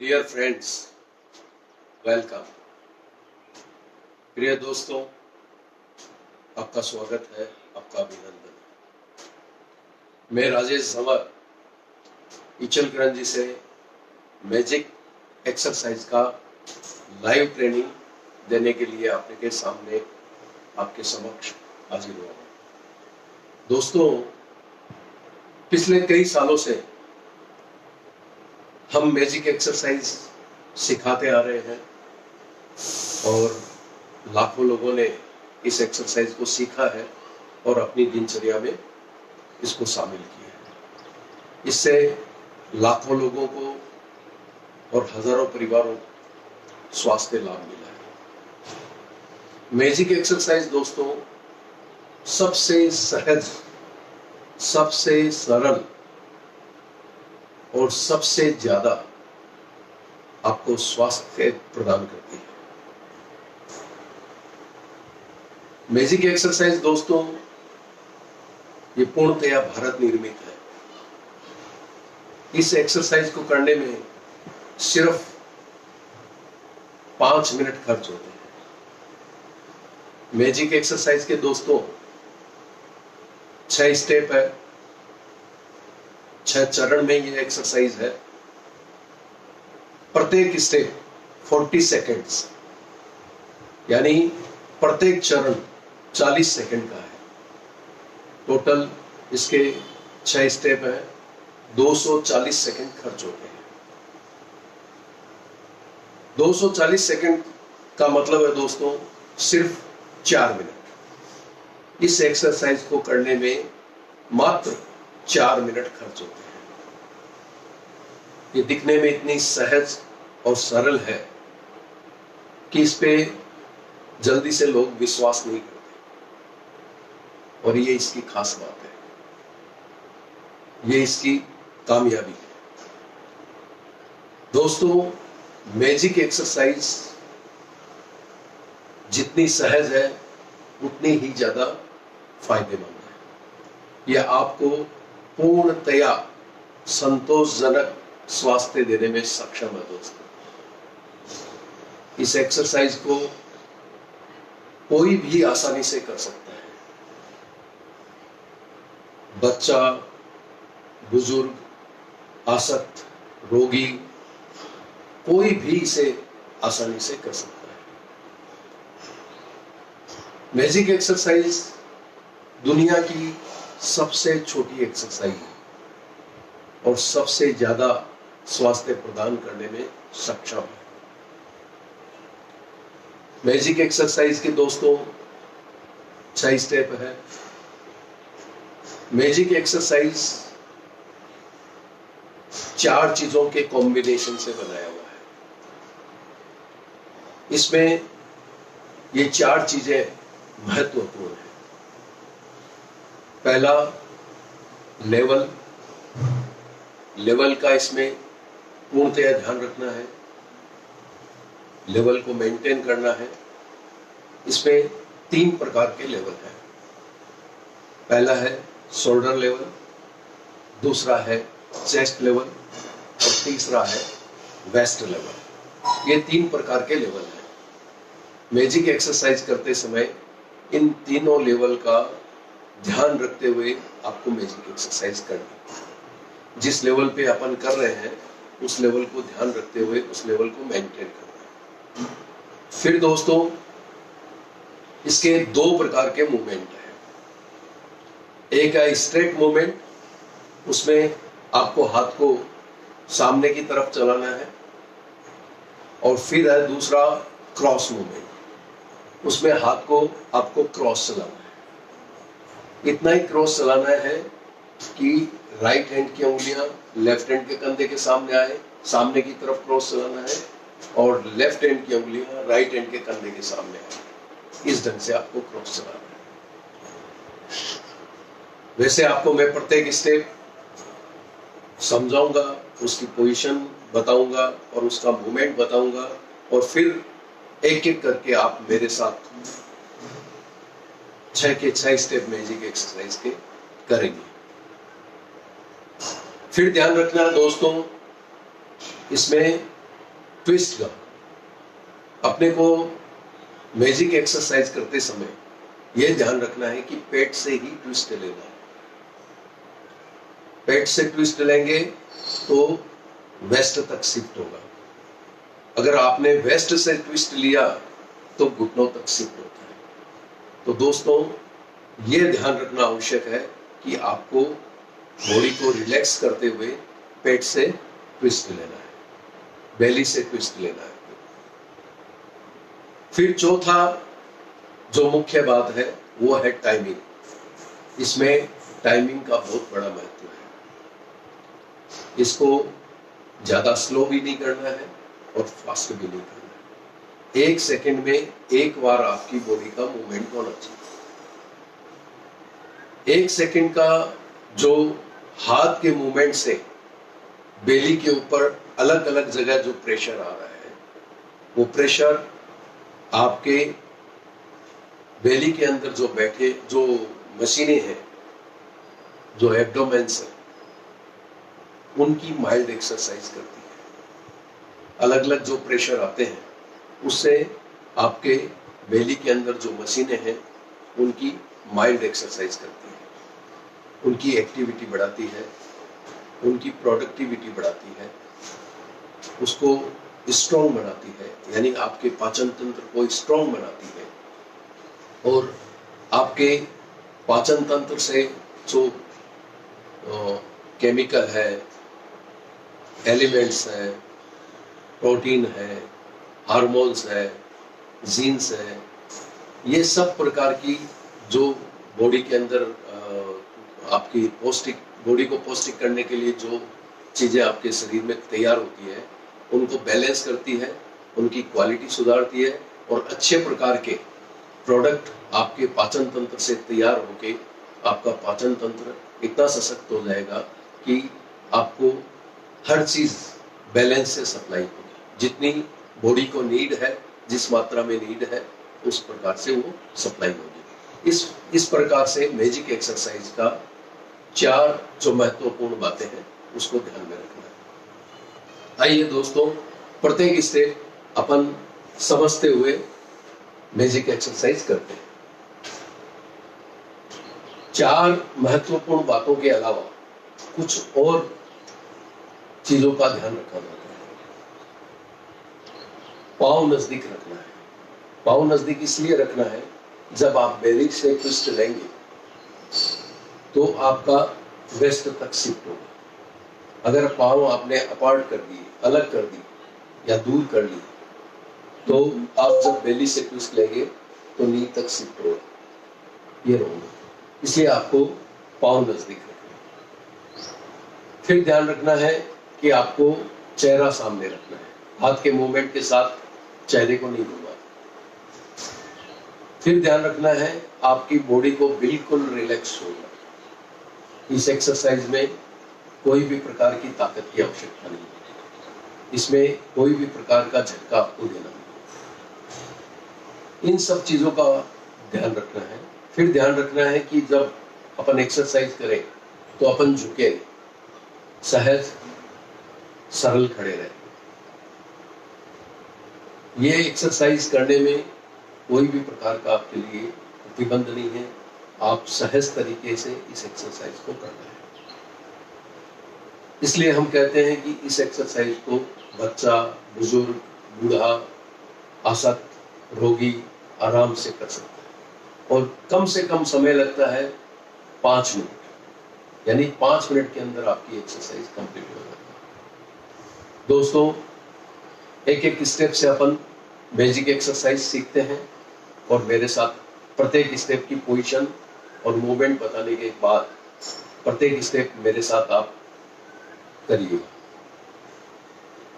Dear friends, welcome. प्रिय दोस्तों, आपका स्वागत है, आपका अभिनंदन। मैं राजेश झंवर इचलकरंजी से मैजिक एक्सरसाइज का लाइव ट्रेनिंग देने के लिए आपके सामने, आपके समक्ष हाजिर हुआ हूं। दोस्तों, पिछले कई सालों से हम मैजिक एक्सरसाइज सिखाते आ रहे हैं और लाखों लोगों ने इस एक्सरसाइज को सीखा है और अपनी दिनचर्या में इसको शामिल किया है। इससे लाखों लोगों को और हजारों परिवारों को स्वास्थ्य लाभ मिला है। मैजिक एक्सरसाइज दोस्तों सबसे सहज, सबसे सरल और सबसे ज्यादा आपको स्वास्थ्य प्रदान करती है। मैजिक एक्सरसाइज दोस्तों ये पूर्णतया भारत निर्मित है। इस एक्सरसाइज को करने में सिर्फ 5 मिनट खर्च होते हैं। मैजिक एक्सरसाइज के दोस्तों 6 स्टेप है, 6 चरण में ये एक्सरसाइज है। प्रत्येक स्टेप 40 सेकेंड्स, यानी प्रत्येक चरण 40 सेकेंड का है। टोटल इसके 6 स्टेप है, 240 सेकेंड खर्च होते हैं। 240 सेकेंड का मतलब है दोस्तों सिर्फ 4 मिनट। इस एक्सरसाइज को करने में मात्र 4 मिनट खर्च होते हैं। ये दिखने में इतनी सहज और सरल है कि इस पे जल्दी से लोग विश्वास नहीं करते, और ये इसकी खास बात है, ये इसकी कामयाबी है। दोस्तों, मैजिक एक्सरसाइज जितनी सहज है उतनी ही ज्यादा फायदेमंद है। यह आपको पूर्णतया संतोषजनक स्वास्थ्य देने में सक्षम है। दोस्तों, इस एक्सरसाइज को कोई भी आसानी से कर सकता है। बच्चा, बुजुर्ग, आसक्त, रोगी, कोई भी इसे आसानी से कर सकता है। मैजिक एक्सरसाइज दुनिया की सबसे छोटी एक्सरसाइज है और सबसे ज्यादा स्वास्थ्य प्रदान करने में सक्षम है। मैजिक एक्सरसाइज के दोस्तों 6 स्टेप है। मैजिक एक्सरसाइज 4 चीजों के कॉम्बिनेशन से बनाया हुआ है। इसमें ये 4 चीजें महत्वपूर्ण है। पहला, लेवल का इसमें पूर्णतया ध्यान रखना है, लेवल को मेंटेन करना है। इसमें 3 प्रकार के लेवल हैं। पहला है शोल्डर लेवल, दूसरा है चेस्ट लेवल और तीसरा है वेस्ट लेवल। ये 3 प्रकार के लेवल हैं। मैजिक एक्सरसाइज करते समय इन तीनों लेवल का ध्यान रखते हुए आपको मैजिक एक्सरसाइज करनी है। जिस लेवल पे अपन कर रहे हैं उस लेवल को ध्यान रखते हुए उस लेवल को मेंटेन करना है। फिर दोस्तों, इसके 2 प्रकार के मूवमेंट हैं। एक है स्ट्रेट मूवमेंट, उसमें आपको हाथ को सामने की तरफ चलाना है। और फिर है दूसरा क्रॉस मूवमेंट, उसमें हाथ को आपको क्रॉस चलाना है। इतना ही क्रॉस चलाना है कि राइट हैंड की उंगलियां लेफ्ट हैंड के कंधे के सामने आए, सामने की तरफ क्रॉस चलाना है, और लेफ्ट हैंड की उंगलियां राइट हैंड के कंधे के सामने आए। इस ढंग से आपको क्रॉस चलाना है। वैसे आपको मैं प्रत्येक स्टेप समझाऊंगा, उसकी पोजीशन बताऊंगा और उसका मूवमेंट बताऊंगा, और फिर एक एक करके आप मेरे साथ 6 के 6 स्टेप मैजिक एक्सरसाइज के करेंगे। फिर ध्यान रखना दोस्तों, इसमें ट्विस्ट का अपने को मैजिक एक्सरसाइज करते समय यह ध्यान रखना है कि पेट से ही ट्विस्ट लेना है। पेट से ट्विस्ट लेंगे तो वेस्ट तक शिफ्ट होगा। अगर आपने वेस्ट से ट्विस्ट लिया तो घुटनों तक शिफ्ट होता है। तो दोस्तों यह ध्यान रखना आवश्यक है कि आपको बॉडी को रिलैक्स करते हुए पेट से ट्विस्ट लेना है, बेली से ट्विस्ट लेना है। फिर चौथा जो मुख्य बात है वो है टाइमिंग। इसमें टाइमिंग का बहुत बड़ा महत्व है। इसको ज्यादा स्लो भी नहीं करना है और फास्ट भी नहीं करना है। 1 सेकंड में एक बार आपकी बॉडी का मूवमेंट होना चाहिए। 1 सेकंड का जो हाथ के मूवमेंट से बेली के ऊपर अलग अलग जगह जो प्रेशर आ रहा है, वो प्रेशर आपके बेली के अंदर जो बैठे जो मशीनें हैं, जो एब्डोमेन्स है, उनकी माइल्ड एक्सरसाइज करती है। अलग अलग जो प्रेशर आते हैं उससे आपके बेली के अंदर जो मशीनें हैं उनकी माइल्ड एक्सरसाइज करती है, उनकी एक्टिविटी बढ़ाती है, उनकी प्रोडक्टिविटी बढ़ाती है, उसको स्ट्रॉन्ग बनाती है, यानी आपके पाचन तंत्र को स्ट्रॉन्ग बनाती है। और आपके पाचन तंत्र से जो केमिकल है, एलिमेंट्स है, प्रोटीन है, हार्मोन्स है, जीन्स है, ये सब प्रकार की जो बॉडी के अंदर आपकी पौष्टिक बॉडी को पौष्टिक करने के लिए जो चीजें आपके शरीर में तैयार होती है उनको बैलेंस करती है, उनकी क्वालिटी सुधारती है और अच्छे प्रकार के प्रोडक्ट आपके पाचन तंत्र से तैयार होके आपका पाचन तंत्र इतना सशक्त हो जाएगा कि आपको हर चीज बैलेंस से सप्लाई होगी। जितनी बॉडी को नीड है, जिस मात्रा में नीड है, उस प्रकार से वो सप्लाई होगी। इस प्रकार से मैजिक एक्सरसाइज का 4 जो महत्वपूर्ण बातें हैं उसको ध्यान में रखना है। आइए दोस्तों, प्रत्येक स्टेप अपन समझते हुए मैजिक एक्सरसाइज करते हैं। 4 महत्वपूर्ण बातों के अलावा कुछ और चीजों का ध्यान रखना होता है। पाँव नजदीक रखना है। पाँव नजदीक इसलिए रखना है, जब आप बेली से ट्विस्ट लेंगे तो आपका वेस्ट तक शिफ्ट होगा। अगर पाँव आपने अपार्ट कर दिए, अलग कर दी या दूर कर ली, तो आप जब बेली से ट्विस्ट लेंगे तो नी तक शिफ्ट होगा, ये रॉन्ग है। इसलिए आपको पाँव नजदीक रखना है। फिर ध्यान रखना है कि आपको चेहरा सामने रखना है। हाथ के मूवमेंट के साथ चेहरे को नहीं घुमाना। फिर ध्यान रखना है आपकी बॉडी को बिल्कुल रिलैक्स होना। इस एक्सरसाइज में कोई भी प्रकार की ताकत की आवश्यकता नहीं है। इसमें कोई भी प्रकार का झटका आपको देना नहीं। इन सब चीजों का ध्यान रखना है। फिर ध्यान रखना है कि जब अपन एक्सरसाइज करें तो अपन झुके, सहज सरल खड़े रहे। ये एक्सरसाइज करने में कोई भी प्रकार का आपके लिए प्रतिबंध नहीं है। आप सहज तरीके से इस एक्सरसाइज को करना है। इसलिए हम कहते हैं कि इस एक्सरसाइज को बच्चा, बुजुर्ग, बूढ़ा, आसक्त, रोगी आराम से कर सकता है। और कम से कम समय लगता है 5 मिनट, यानी 5 मिनट के अंदर आपकी एक्सरसाइज कंप्लीट हो जाती है। दोस्तों, एक एक स्टेप से अपन बेसिक एक्सरसाइज सीखते हैं और मेरे साथ प्रत्येक स्टेप की पोजीशन और मूवमेंट बताने के बाद प्रत्येक स्टेप मेरे साथ आप करिए।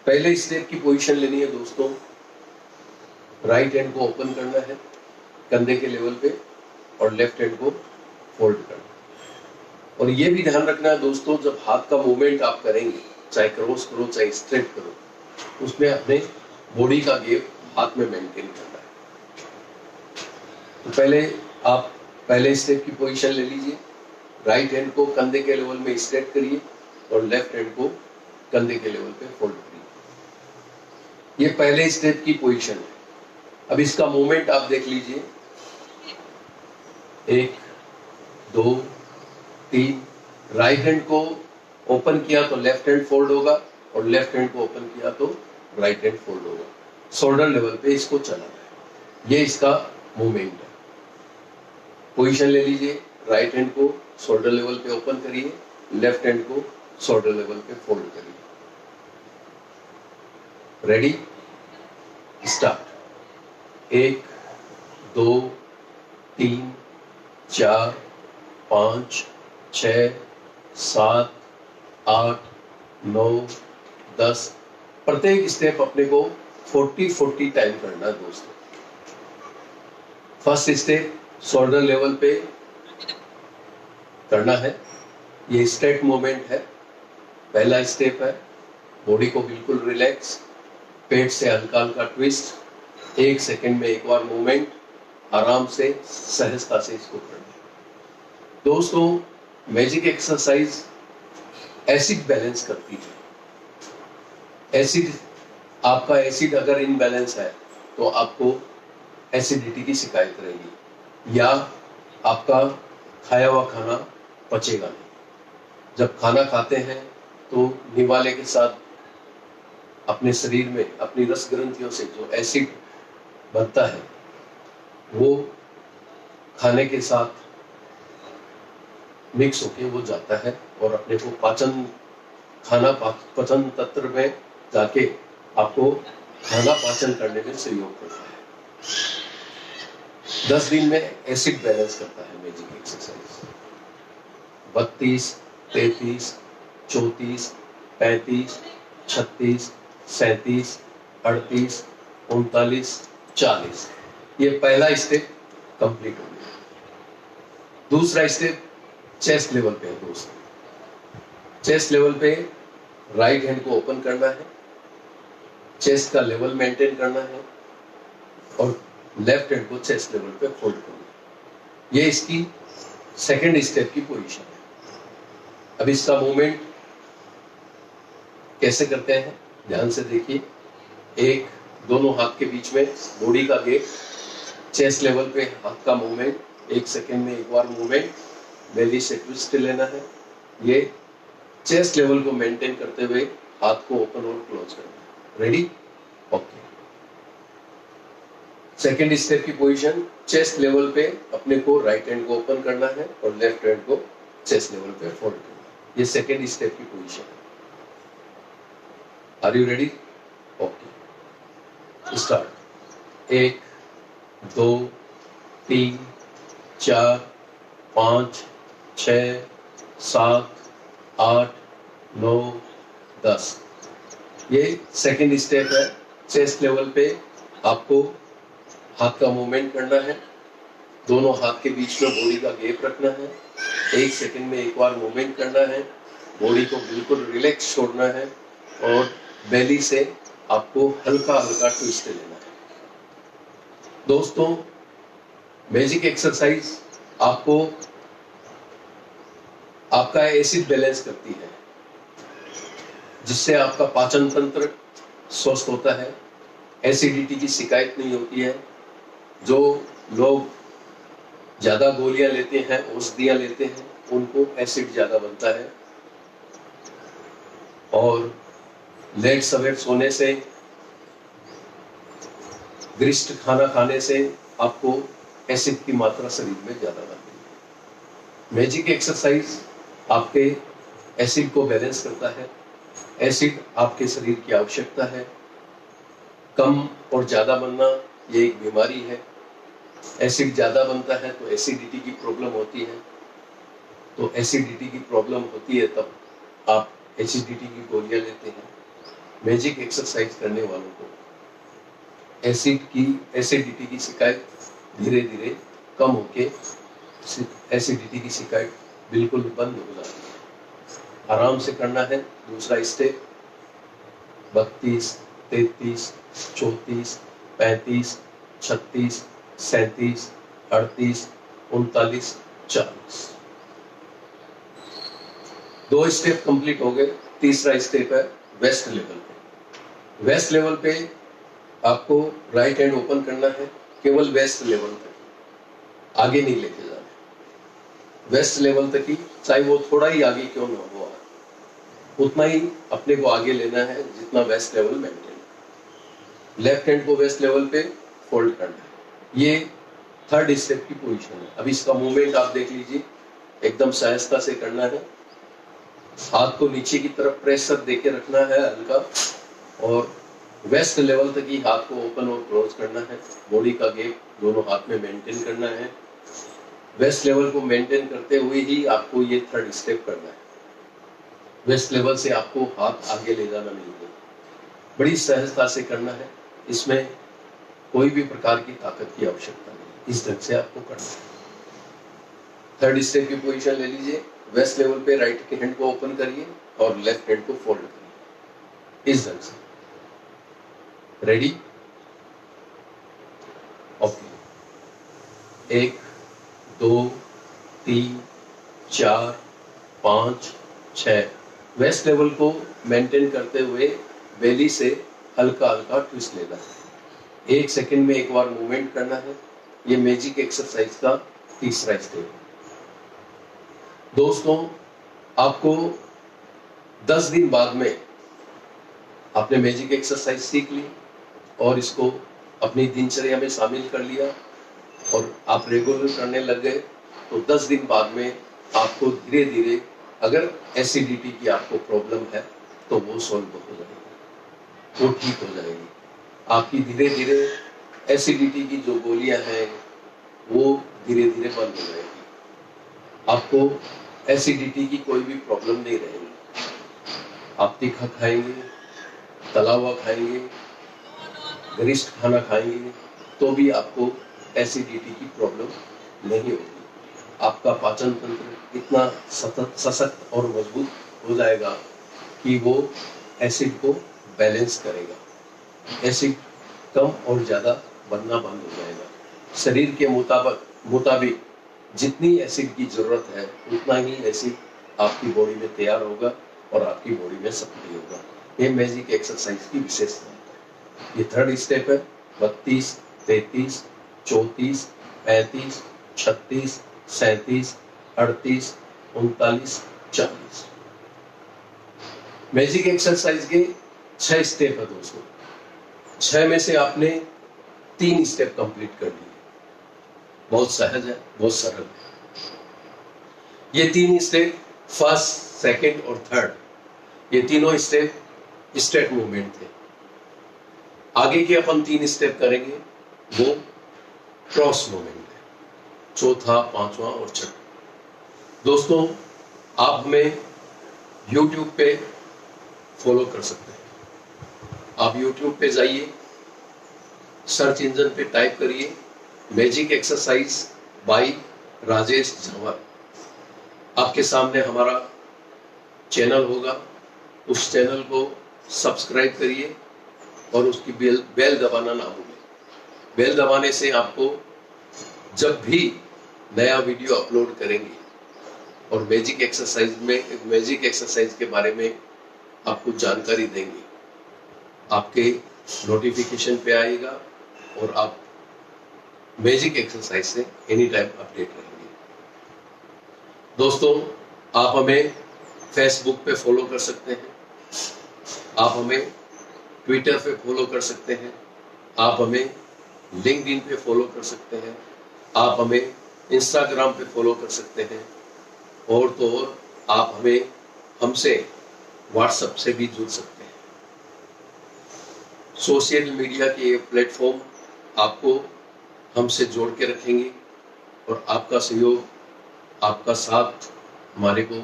पहले स्टेप की पोजीशन लेनी है दोस्तों। राइट हैंड को ओपन करना है कंधे के लेवल पे और लेफ्ट हैंड को फोल्ड करना है। और ये भी ध्यान रखना है दोस्तों, जब हाथ का मूवमेंट आप करेंगे, चाहे क्रॉस करो चाहे स्ट्रेट करो, उसमें अपने बॉडी का गैप हाथ में मेंटेन करना है। तो पहले स्टेप की पोजीशन ले लीजिए। राइट हैंड को कंधे के लेवल में स्ट्रेट करिए और लेफ्ट हैंड को कंधे के लेवल पे फोल्ड करिए। ये पहले स्टेप की पोजीशन है। अब इसका मूवमेंट आप देख लीजिए, 1 2 3। राइट हैंड को ओपन किया तो लेफ्ट हैंड फोल्ड होगा और लेफ्ट हैंड को ओपन किया तो राइट हैंड फोल्ड होगा। शोल्डर लेवल पे इसको चलाना है, ये इसका मूवमेंट है। पोजीशन ले लीजिए, राइट हैंड को शोल्डर लेवल पे ओपन करिए, लेफ्ट हैंड को शोल्डर लेवल पे फोल्ड करिए। Ready, start. 1 2 3 4 5 6 7 8 9 10। प्रत्येक स्टेप अपने को 40 टाइम करना है दोस्तों। फर्स्ट स्टेप शोल्डर लेवल पे करना है, ये स्ट्रेट मूवमेंट है। पहला स्टेप है, बॉडी को बिल्कुल रिलैक्स, पेट से हल्का हल्का ट्विस्ट, 1 सेकंड में एक बार मूवमेंट, आराम से सहजता से इसको करना है। दोस्तों, मैजिक एक्सरसाइज एसिड बैलेंस करती है। एसिड, आपका एसिड अगर इनबैलेंस है तो आपको एसिडिटी की शिकायत रहेगी या आपका खाया हुआ खाना पचेगा नहीं। जब खाना खाते हैं तो निवाले के साथ अपने शरीर में, अपनी रस ग्रंथियों से जो एसिड बनता है वो खाने के साथ मिक्स होके वो जाता है और अपने को पाचन तंत्र में जाके आपको खाना पाचन करने में सहयोग करता है। 10 दिन में एसिड बैलेंस करता है मैजिक एक्सरसाइज। 32 33 34 35 36 37 38 39 40। ये पहला स्टेप कंप्लीट हो गया। दूसरा स्टेप चेस्ट लेवल पे है दोस्तों। चेस्ट लेवल पे राइट हैंड को ओपन करना है, चेस्ट का लेवल मेंटेन करना है और लेफ्ट हैंड को चेस्ट लेवल पे फोल्ड करना है। ये इसकी सेकंड स्टेप की पोजीशन है। अब इसका मूवमेंट कैसे करते हैं ध्यान से देखिए। एक, दोनों हाथ के बीच में बॉडी का गैप, चेस्ट लेवल पे हाथ का मूवमेंट, 1 सेकंड में एक बार मूवमेंट, बेली से ट्विस्ट लेना है। ये चेस्ट लेवल को मेंटेन करते हुए हाथ को ओपन और क्लोज करना है। Ready, okay. सेकेंड स्टेप की पोजीशन, चेस्ट लेवल पे अपने को राइट हैंड को ओपन करना है और लेफ्ट हैंड को चेस्ट लेवल पे फोल्ड करना है। ये सेकेंड स्टेप की पोजीशन है। Are you ready? Okay, start. 1 2 3 4 5 6 7 8 9 10। ये सेकेंड स्टेप है। चेस्ट लेवल पे आपको हाथ का मूवमेंट करना है, दोनों हाथ के बीच में बॉडी का गैप रखना है, 1 सेकंड में एक बार मूवमेंट करना है, बॉडी को बिल्कुल रिलैक्स छोड़ना है और बेली से आपको हल्का हल्का ट्विस्ट लेना है। दोस्तों, मैजिक एक्सरसाइज आपको आपका एसिड बैलेंस करती है, जिससे आपका पाचन तंत्र स्वस्थ होता है, एसिडिटी की शिकायत नहीं होती है। जो लोग ज्यादा गोलियां लेते हैं, औषधियां लेते हैं, उनको एसिड ज्यादा बनता है और लेट सवेर सोने से, गरिष्ठ खाना खाने से आपको एसिड की मात्रा शरीर में ज्यादा बनती है। मैजिक एक्सरसाइज आपके एसिड को बैलेंस करता है। एसिड आपके शरीर की आवश्यकता है। कम और ज्यादा बनना ये एक बीमारी है। एसिड ज्यादा बनता है तो एसिडिटी की प्रॉब्लम होती है। तो एसिडिटी की प्रॉब्लम होती है तब आप एसिडिटी की गोलियां लेते हैं। मैजिक एक्सरसाइज करने वालों को एसिडिटी की शिकायत धीरे धीरे कम होके एसिडिटी की शिकायत बिल्कुल बंद हो जाती है। आराम से करना है। दूसरा स्टेप 32 33 34 35 36 37 38 39 40। 2 स्टेप कंप्लीट हो गए। तीसरा स्टेप है वेस्ट लेवल पे। वेस्ट लेवल पे आपको राइट हैंड ओपन करना है केवल वेस्ट लेवल तक, आगे नहीं लेके जाना है। वेस्ट लेवल तक ही, चाहे वो थोड़ा ही आगे क्यों ना हो, उतना ही अपने को आगे लेना है जितना waist level maintain. Left hand को वेस्ट लेवल पे फोल्ड करना है। ये थर्ड स्टेप की पोजीशन है। अब इसका मूवमेंट आप देख लीजिए, एकदम सहजता से करना है। हाथ को नीचे की तरफ प्रेशर देके रखना है हल्का, और वेस्ट लेवल तक ही हाथ को ओपन और क्लोज करना है। बॉडी का गैप दोनों हाथ में मेंटेन करना है। वेस्ट लेवल को मेंटेन करते हुए ही आपको ये थर्ड स्टेप करना है। वेस्ट लेवल से आपको हाथ आगे ले जाना नहीं है, बड़ी सहजता से करना है। इसमें कोई भी प्रकार की ताकत की आवश्यकता नहीं, इस ढंग से आपको करना है। थर्ड स्टेप की पोजीशन ले लीजिए। वेस्ट लेवल पे राइट के हैंड को ओपन करिए और लेफ्ट हैंड को फोल्ड करिए, इस ढंग से। रेडी? ओके। 1 2 3 4 5 6। वेस्ट लेवल को मेंटेन करते हुए बेली से हल्का हल्का ट्विस्ट लेना है। 1 सेकंड में एक बार मूवमेंट करना है। ये मैजिक एक्सरसाइज का तीसरा स्टेप है। दोस्तों, आपको 10 दिन बाद में आपने मैजिक एक्सरसाइज सीख ली और इसको अपनी दिनचर्या में शामिल कर लिया और आप रेगुलर करने लग गए, तो 10 दिन बाद में आपको धीरे धीरे, अगर एसिडिटी की आपको प्रॉब्लम है तो वो सॉल्व हो जाएगी, वो ठीक हो जाएगी। आपकी धीरे धीरे एसिडिटी की जो गोलियां हैं वो धीरे धीरे बंद हो जाएगी। आपको एसिडिटी की कोई भी प्रॉब्लम नहीं रहेगी। आप तीखा खाएंगे, तला हुआ खाएंगे, गरिष्ठ खाना खाएंगे तो भी आपको एसिडिटी की प्रॉब्लम नहीं होगी। आपका पाचन तंत्र इतना सशक्त और मजबूत हो जाएगा कि वो एसिड को बैलेंस करेगा। एसिड कम और ज़्यादा बनना बंद हो जाएगा। शरीर के मुताबिक जितनी एसिड की जरूरत है उतना ही एसिड आपकी बॉडी में तैयार होगा और आपकी बॉडी में सक्रिय होगा। ये मैजिक एक्सरसाइज की विशेषता है। ये थर्ड स्टेप है। 32 33 34 35 36 37 38 39 40। मैजिक एक्सरसाइज के 6 स्टेप है दोस्तों। 6 में से आपने 3 स्टेप कंप्लीट कर लिए। बहुत सहज है, बहुत सरल है। ये 3 स्टेप, फर्स्ट, सेकंड और थर्ड, ये तीनों स्टेप स्ट्रेट मूवमेंट थे। आगे के अपन 3 स्टेप करेंगे, वो क्रॉस मूवमेंट है, चौथा, पांचवा और छठा। दोस्तों, आप हमें YouTube पे फॉलो कर सकते हैं। आप YouTube पे जाइए, सर्च इंजन पे टाइप करिए magic exercise by Rajesh Jhanwar. आपके सामने हमारा चैनल होगा। उस चैनल को सब्सक्राइब करिए और उसकी बेल दबाना ना भूलें। बेल दबाने से आपको जब भी नया वीडियो अपलोड करेंगे और मैजिक एक्सरसाइज के बारे में आपको जानकारी देंगे, आपके नोटिफिकेशन पे आएगा और आप मैजिक एक्सरसाइज से एनी टाइम अपडेट रहेंगे। दोस्तों, आप हमें फेसबुक पे फॉलो कर सकते हैं, आप हमें ट्विटर पे फॉलो कर सकते हैं, आप हमें लिंक्डइन पे फॉलो कर सकते हैं, आप हमें इंस्टाग्राम पे फॉलो कर सकते हैं, और तो और आप हमसे व्हाट्सएप से भी जुड़ सकते हैं। सोशल मीडिया के ये प्लेटफॉर्म आपको हमसे जोड़ के रखेंगे और आपका सहयोग, आपका साथ हमारे को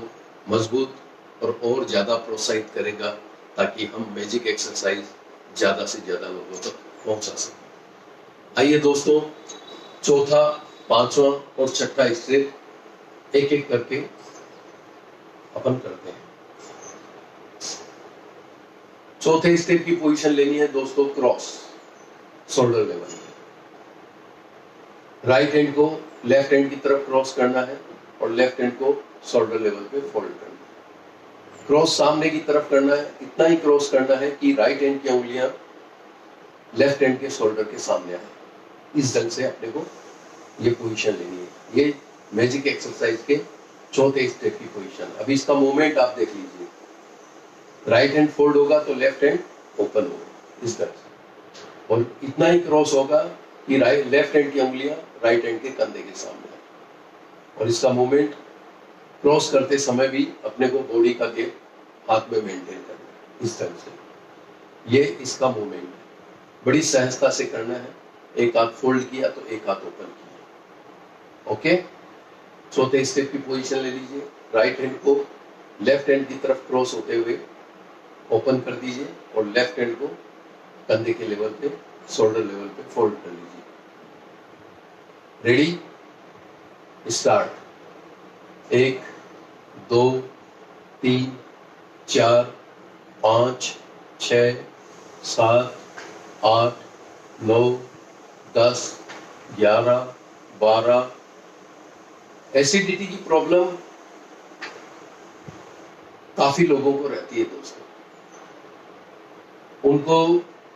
मजबूत और ज़्यादा प्रोत्साहित करेगा, ताकि हम मैजिक एक्सरसाइज ज़्यादा से ज़्यादा लोगों तक पहुंचा सकें। आइए दोस्तों, चौथा, पांचवा और छठा स्टेप एक एक करके अपन करते हैं। चौथे स्टेप की पोजीशन लेनी है दोस्तों cross, shoulder level. Right hand को लेफ्ट हैंड की तरफ क्रॉस करना है और लेफ्ट हैंड को शोल्डर लेवल पे फोल्ड करना है। क्रॉस सामने की तरफ करना है, इतना ही क्रॉस करना है कि राइट हैंड की उंगलियां लेफ्ट हैंड के शोल्डर के सामने आए। इस ढंग से अपने को ये पोजीशन लेनी है। ये मैजिक एक्सरसाइज के चौथे स्टेप की पोजीशन। अभी इसका मूवमेंट आप देख लीजिए, राइट हैंड फोल्ड होगा तो लेफ्ट हैंड ओपन होगा इस तरह से, और इतना ही क्रॉस होगा कि लेफ्ट हैंड की उंगलियां राइट हैंड के कंधे के सामने आए। और इसका मूवमेंट क्रॉस करते समय भी अपने को बॉडी का गेप हाथ में मेंटेन करना है इस तरह से। ये इसका मूवमेंट है, बड़ी सहजता से करना है। एक हाथ फोल्ड किया तो एक हाथ ओपन किया। ओके, चौथे स्टेप की पोजीशन ले लीजिए। राइट हैंड को लेफ्ट हैंड की तरफ क्रॉस होते हुए ओपन कर दीजिए और लेफ्ट हैंड को कंधे के लेवल पे, शोल्डर लेवल पे फोल्ड कर लीजिए। Ready, start. 1 2 3 4 5 6 7 8 9 10 11 12। एसिडिटी की प्रॉब्लम काफी लोगों को रहती है दोस्तों, उनको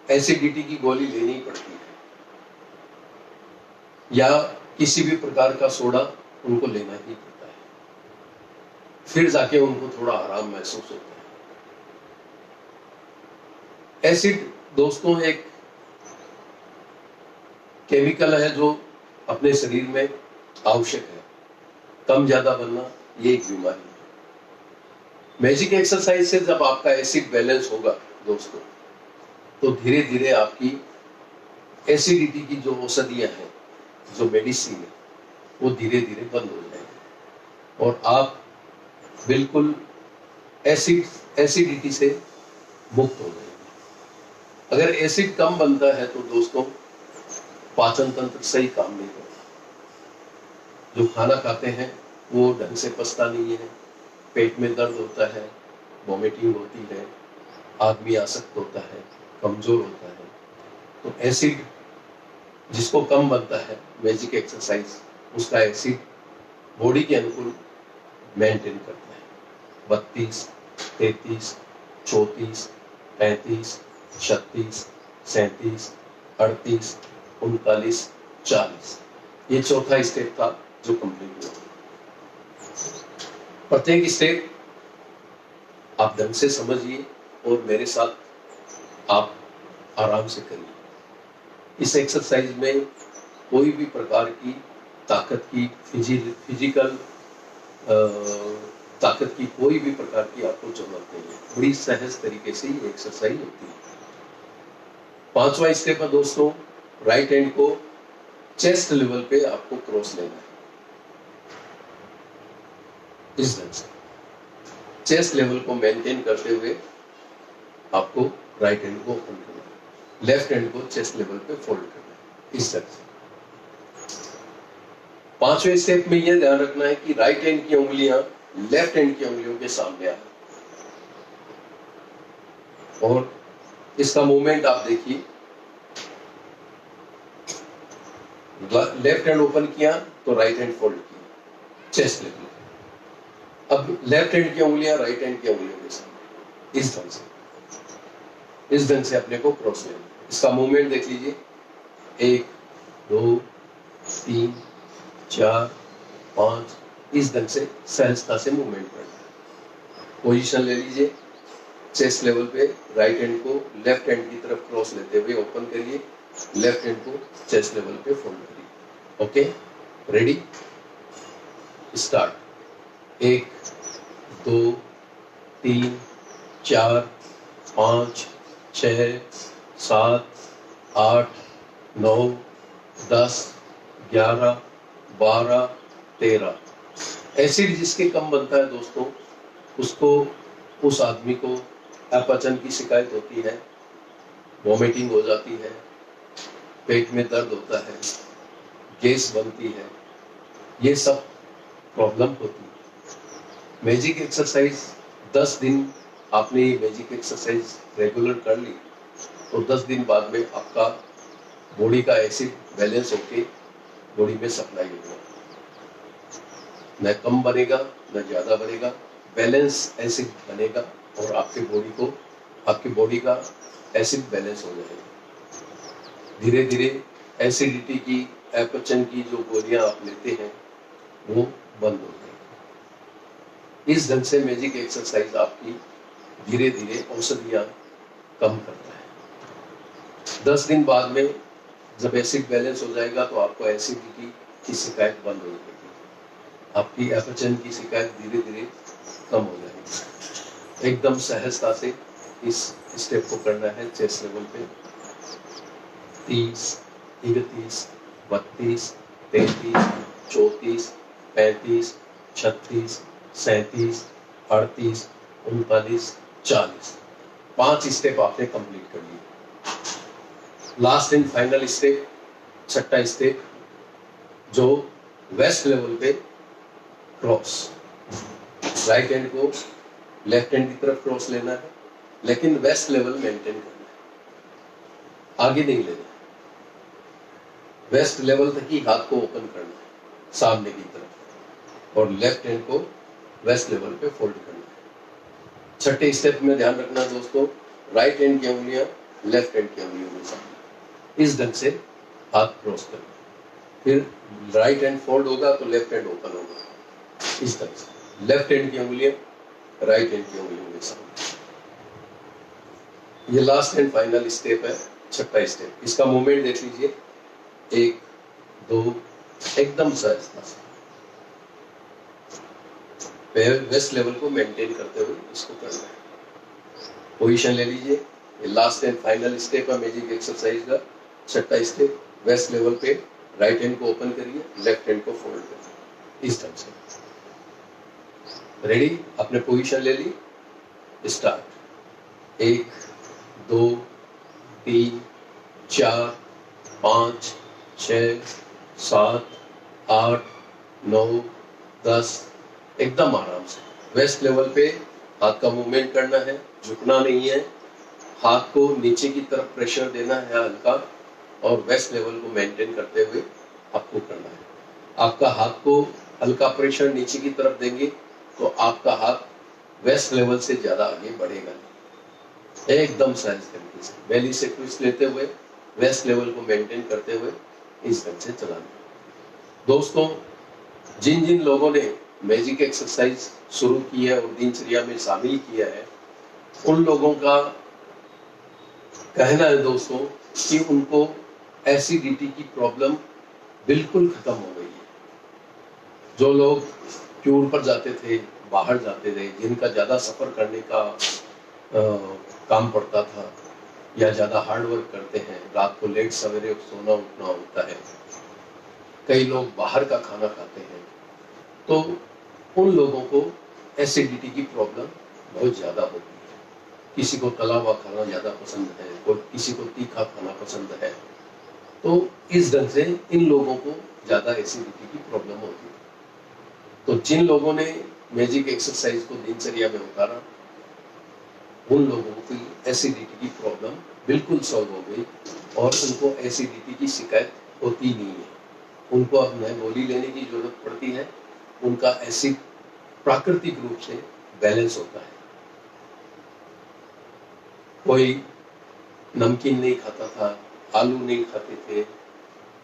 एसिडिटी की गोली लेनी पड़ती है या किसी भी प्रकार का सोडा उनको लेना ही पड़ता है, फिर जाके उनको थोड़ा आराम महसूस होता है। एसिड दोस्तों एक केमिकल है जो अपने शरीर में आवश्यक है। कम ज्यादा बनना ये एक बीमारी है। मैजिक एक्सरसाइज से जब आपका एसिड बैलेंस होगा दोस्तों, तो धीरे धीरे आपकी एसिडिटी की जो औषधियां हैं, जो मेडिसिन है, वो धीरे धीरे बंद हो जाएगी और आप बिल्कुल एसिडिटी से मुक्त हो जाएंगे। अगर एसिड कम बनता है तो दोस्तों पाचन तंत्र सही काम नहीं करता, जो खाना खाते हैं वो ढंग से पचता नहीं है, पेट में दर्द होता है, वॉमिटिंग होती है, आदमी आसक्त होता है, कमजोर होता है। तो एसिड जिसको कम बनता है, मैजिक एक्सरसाइज उसका एसिड बॉडी के अनुकूल मेंटेन करता है। 32 33 34 35 36 37 38 39 40। ये चौथा स्टेप था जो कंप्लीट हुआ। प्रत्येक स्टेप आप ढंग से समझिए और मेरे साथ आप आराम से करिए। इस एक्सरसाइज में कोई भी प्रकार की ताकत की फिजिकल ताकत की कोई भी प्रकार की आपको जरूरत नहीं है। बड़ी सहज तरीके से ये एक्सरसाइज होती है। पांचवा स्टेप है दोस्तों, राइट हैंड को चेस्ट लेवल पे आपको क्रॉस लेना है इस ढंग से। चेस्ट लेवल को मेंटेन करते हुए आपको राइट हैंड को ओपन करना है, लेफ्ट हैंड को चेस्ट लेवल पे फोल्ड करना है इस तरह से। पांचवें स्टेप में यह ध्यान रखना है कि राइट हैंड की उंगलियां लेफ्ट हैंड की उंगलियों के सामने आए और इसका मूवमेंट आप देखिए। लेफ्ट हैंड ओपन किया तो राइट हैंड फोल्ड किया चेस्ट लेवल। अब लेफ्ट हैंड की उंगलियां राइट हैंड की उंगलियों के सामने इस ढंग से अपने को क्रॉस लेना। इसका मूवमेंट देख लीजिए, 1 2 3 4 5। इस ढंग से सहजता से मूवमेंट करना है। पोजीशन ले लीजिए, चेस्ट लेवल पे राइट हैंड को लेफ्ट हैंड की तरफ क्रॉस लेते हुए ओपन करिए, लेफ्ट हैंड को चेस्ट लेवल पे फोल्ड करिए। Okay, ready, start. 1 2 3 4 5 6 7 8 9 10 11 12 13। एसिड जिसके कम बनता है दोस्तों, उसको उस आदमी को अपचन की शिकायत होती है, वॉमिटिंग हो जाती है, पेट में दर्द होता है, गैस बनती है, ये सब प्रॉब्लम होती है। मैजिक एक्सरसाइज 10 दिन आपने ये मैजिक एक्सरसाइज रेगुलर कर ली तो 10 दिन बाद में आपका बॉडी का एसिड बैलेंस होके बॉडी में सप्लाई होगा। न कम बनेगा न ज्यादा बनेगा, बैलेंस एसिड बनेगा और आपके बॉडी का एसिड बैलेंस हो जाएगा। धीरे धीरे एसिडिटी की, अपचन की जो गोलियां आप लेते हैं वो बंद हो जाएगी। इस ढंग से मैजिक एक्सरसाइज आपकी धीरे धीरे औषधियां कम करता है। 10 दिन बाद में जब एसिड बैलेंस हो जाएगा तो आपको एसिडिटी की शिकायत बंद हो जाएगी, आपकी अपचन की शिकायत धीरे धीरे कम हो जाएगी। एकदम सहजता से इस स्टेप को करना है। चेस्ट लेवल पे 30, 31, 32, 33, 34, 35, 36, 37, 38, 39, 40, 5 स्टेप आपने कंप्लीट कर लिए। लास्ट एंड फाइनल स्टेप, छठा स्टेप, जो वेस्ट लेवल पे क्रॉस, राइट हैंड को लेफ्ट हैंड की तरफ क्रॉस लेना है, लेकिन वेस्ट लेवल मेंटेन करना है, आगे नहीं लेना है। वेस्ट लेवल तक ही हाथ को ओपन करना है सामने की तरफ, और लेफ्ट हैंड को वेस्ट लेवल पे फोल्ड करना है। छठे स्टेप में ध्यान रखना दोस्तों, राइट हैंड की उंगलियां लेफ्ट हैंड की उंगलियों में सामने, इस ढंग से हाथ क्रॉस करना। फिर राइट हैंड फोल्ड होगा तो लेफ्ट हैंड ओपन होगा, इस तरह से लेफ्ट हैंड की उंगलियां राइट हैंड की उंगलियों में सामने। ये लास्ट एंड फाइनल स्टेप है, छठा स्टेप। इसका मूवमेंट देख लीजिए, 1 2, एकदम सहजता से वेस्ट लेवल को मेंटेन करते हुए इसको करना है। पोजीशन ले लीजिए। ये लास्ट एंड फाइनल स्टेप है मैजिक एक्सरसाइज का, छठा स्टेप। वेस्ट लेवल पे राइट हैंड को ओपन करिए, लेफ्ट हैंड को फोल्ड करिए, इस ढंग से। रेडी? आपने पोजीशन ले ली, स्टार्ट। 1 2 3 4 5 6 7 8 9 10, एकदम आराम से वेस्ट लेवल पे हाथ का मूवमेंट करना है, झुकना नहीं है, हाथ को नीचे की तरफ प्रेशर देना है हल्का, और वेस्ट लेवल को मेंटेन करते हुए आपको करना है। आपका हाथ को हल्का प्रेशर नीचे की तरफ देंगे तो आपका हाथ वेस्ट लेवल से ज्यादा आगे बढ़ेगा नहीं। एकदम सहज तरीके से बेली से ट्विस्ट लेते हुए वेस्ट लेवल को मेंटेन करते हुए इस ढंग से चलाना। दोस्तों, जिन जिन लोगों ने मैजिक एक्सरसाइज शुरू की है और दिनचर्या में शामिल किया है, उन लोगों का कहना है दोस्तों कि उनको एसिडिटी की प्रॉब्लम बिल्कुल खत्म हो गई है। जो लोग टूर पर जाते थे, बाहर जाते थे, जिनका ज़्यादा सफ़र करने का काम पड़ता था, या ज़्यादा हार्ड वर्क करते हैं, रात को लेट सवेरे सोना उठना होता है, कई लोग बाहर का खाना खाते हैं, तो उन लोगों को एसिडिटी की प्रॉब्लम बहुत ज़्यादा होती है। किसी को तला हुआ खाना ज़्यादा पसंद है, किसी को तीखा खाना पसंद है, तो इस ढंग से इन लोगों को ज़्यादा एसिडिटी की प्रॉब्लम होती है। तो जिन लोगों ने मैजिक एक्सरसाइज को दिनचर्या में उतारा, उन लोगों की एसिडिटी की प्रॉब्लम बिल्कुल सॉल्व हो गई और उनको एसिडिटी की शिकायत होती नहीं है। उनको अब नई गोली लेने की जरूरत पड़ती है, उनका एसिड प्राकृतिक रूप से बैलेंस होता है। कोई नमकीन नहीं खाता था, आलू नहीं खाते थे,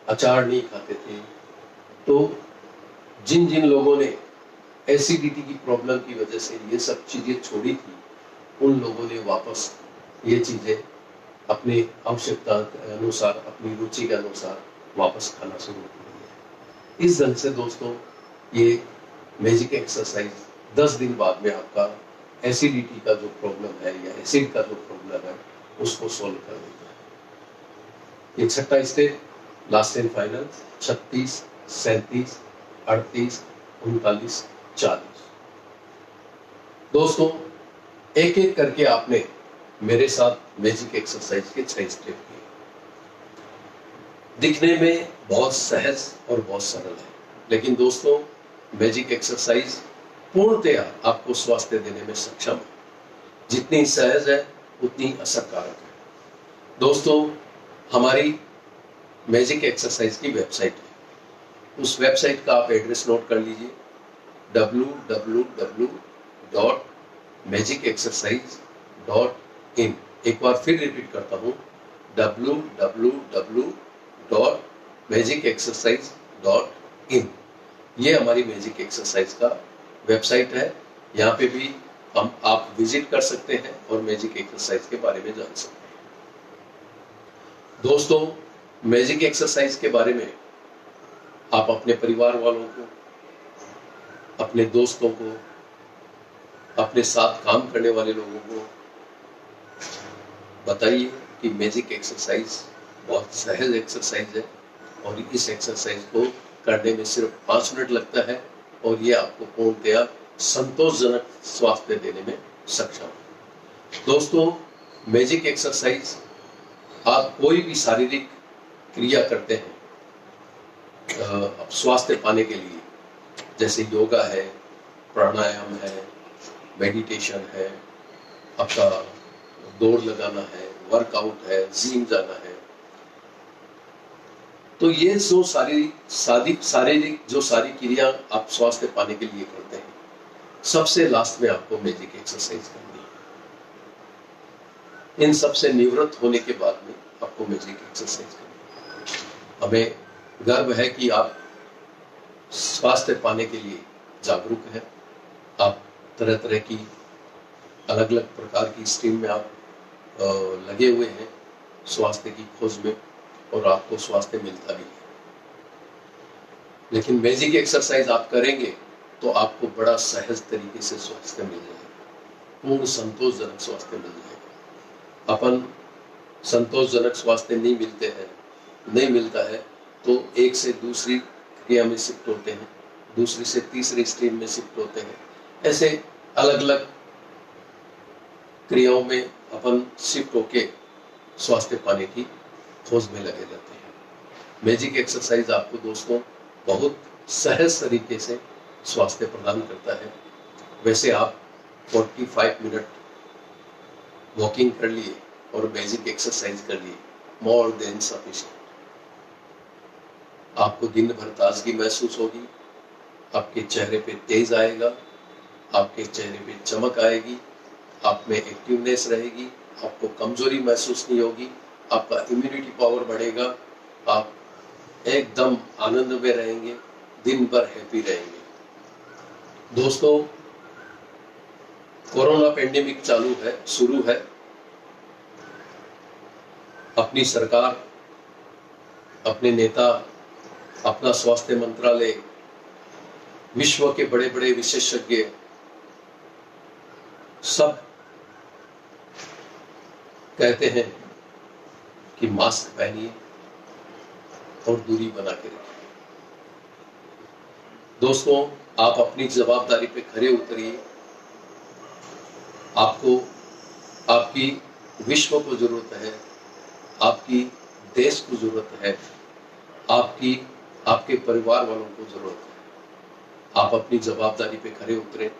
अचार नहीं खाते थे, तो जिन जिन लोगों ने एसिडिटी की प्रॉब्लम की वजह से ये सब चीजें छोड़ी थी, उन लोगों ने वापस ये चीजें अपने आवश्यकता के अनुसार, अपनी रुचि के अनुसार वापस खाना शुरू कर दिया। इस ढंग से दोस्तों ये मैजिक एक्सरसाइज 10 दिन बाद में आपका एसिडिटी का जो प्रॉब्लम है या एसिड का जो प्रॉब्लम है उसको सॉल्व कर देता है। ये छठा स्टेप, लास्ट एंड फाइनल, 36, 37, 38, 39, 40। दोस्तों, एक एक करके आपने मेरे साथ मैजिक एक्सरसाइज के 6 स्टेप किए। दिखने में बहुत सहज और बहुत सरल है, लेकिन दोस्तों मैजिक एक्सरसाइज पूर्णतया आपको स्वास्थ्य देने में सक्षम है। जितनी सहज है उतनी असरकारक है। दोस्तों, हमारी मैजिक एक्सरसाइज की वेबसाइट है, उस वेबसाइट का आप एड्रेस नोट कर लीजिए, www.magicexercise.in। एक बार फिर रिपीट करता हूँ, www.magicexercise.in। ये हमारी मैजिक एक्सरसाइज का वेबसाइट है। यहाँ पे भी आप विजिट कर सकते हैं और मैजिक एक्सरसाइज के बारे में जान सकते हैं। दोस्तों, मैजिक एक्सरसाइज के बारे में आप अपने परिवार वालों को, अपने दोस्तों को, अपने साथ काम करने वाले लोगों को बताइए कि मैजिक एक्सरसाइज बहुत सहज एक्सरसाइज है और इस एक्सरसाइज को करने में सिर्फ 5 मिनट लगता है और ये आपको पूर्णतया संतोषजनक स्वास्थ्य देने में सक्षम है। दोस्तों, मैजिक एक्सरसाइज आप कोई भी शारीरिक क्रिया करते हैं स्वास्थ्य पाने के लिए, जैसे योगा है, प्राणायाम है, मेडिटेशन है, आपका दौड़ लगाना है, वर्कआउट है, जिम जाना है, तो ये जो शारीरिक जो सारी क्रिया आप स्वास्थ्य पाने के लिए करते हैं, सबसे लास्ट में आपको मैजिक एक्सरसाइज करनी है। इन सबसे निवृत्त होने के बाद में आपको मैजिक एक्सरसाइज करनी है। हमें गर्व है कि आप स्वास्थ्य पाने के लिए जागरूक हैं। आप तरह तरह की अलग अलग प्रकार की स्ट्रीम में आप लगे हुए हैं स्वास्थ्य की खोज में और आपको स्वास्थ्य मिलता भी है। लेकिन मैजिक एक्सरसाइज आप करेंगे तो आपको बड़ा सहज तरीके से स्वास्थ्य मिल जाएगा, पूर्ण संतोषजनक स्वास्थ्य मिल जाएगा। अपन संतोषजनक स्वास्थ्य नहीं मिलता है तो एक से दूसरी क्रिया में शिफ्ट होते हैं, दूसरी से तीसरी स्ट्रीम में शिफ्ट होते हैं। ऐसे अलग अलग क्रियाओं में अपन शिफ्ट होके स्वास्थ्य पाने की खोज में लगे रहते हैं। मैजिक एक्सरसाइज आपको दोस्तों बहुत सहज तरीके से स्वास्थ्य प्रदान करता है। वैसे आप 45 मिनट वॉकिंग कर लिए और मैजिक एक्सरसाइज कर लिए, मोर देन सफिशिएंट। आपको दिन भर ताजगी महसूस होगी, आपके चेहरे पे तेज आएगा, आपके चेहरे पे चमक आएगी, आप में एक्टिवनेस रहेगी, आपको कमजोरी महसूस नहीं होगी, आपका इम्यूनिटी पावर बढ़ेगा, आप एकदम आनंद में रहेंगे, दिन भर हैप्पी रहेंगे। दोस्तों, कोरोना पेंडेमिक शुरू है। अपनी सरकार, अपने नेता, अपना स्वास्थ्य मंत्रालय, विश्व के बड़े बड़े विशेषज्ञ सब कहते हैं कि मास्क पहनिए और दूरी बना के रखिए। दोस्तों, आप अपनी जवाबदारी पे खरे उतरिए। आपको, आपकी विश्व को जरूरत है, आपकी देश को जरूरत है, आपके परिवार वालों को जरूरत है। आप अपनी जवाबदारी पे खरे उतरे,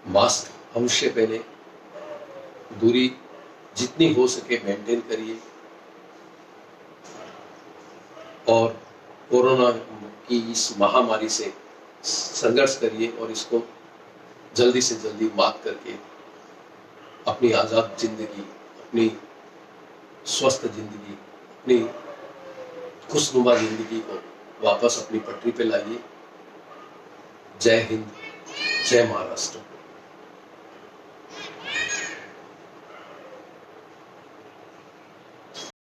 मास्क अवश्य पहने, दूरी जितनी हो सके मेंटेन करिए और कोरोना की इस महामारी से संघर्ष करिए और इसको जल्दी से जल्दी मात करके अपनी आजाद जिंदगी, अपनी स्वस्थ जिंदगी, अपनी खुशनुमा जिंदगी को वापस अपनी पटरी पे लाइए। जय हिंद, जय महाराष्ट्र।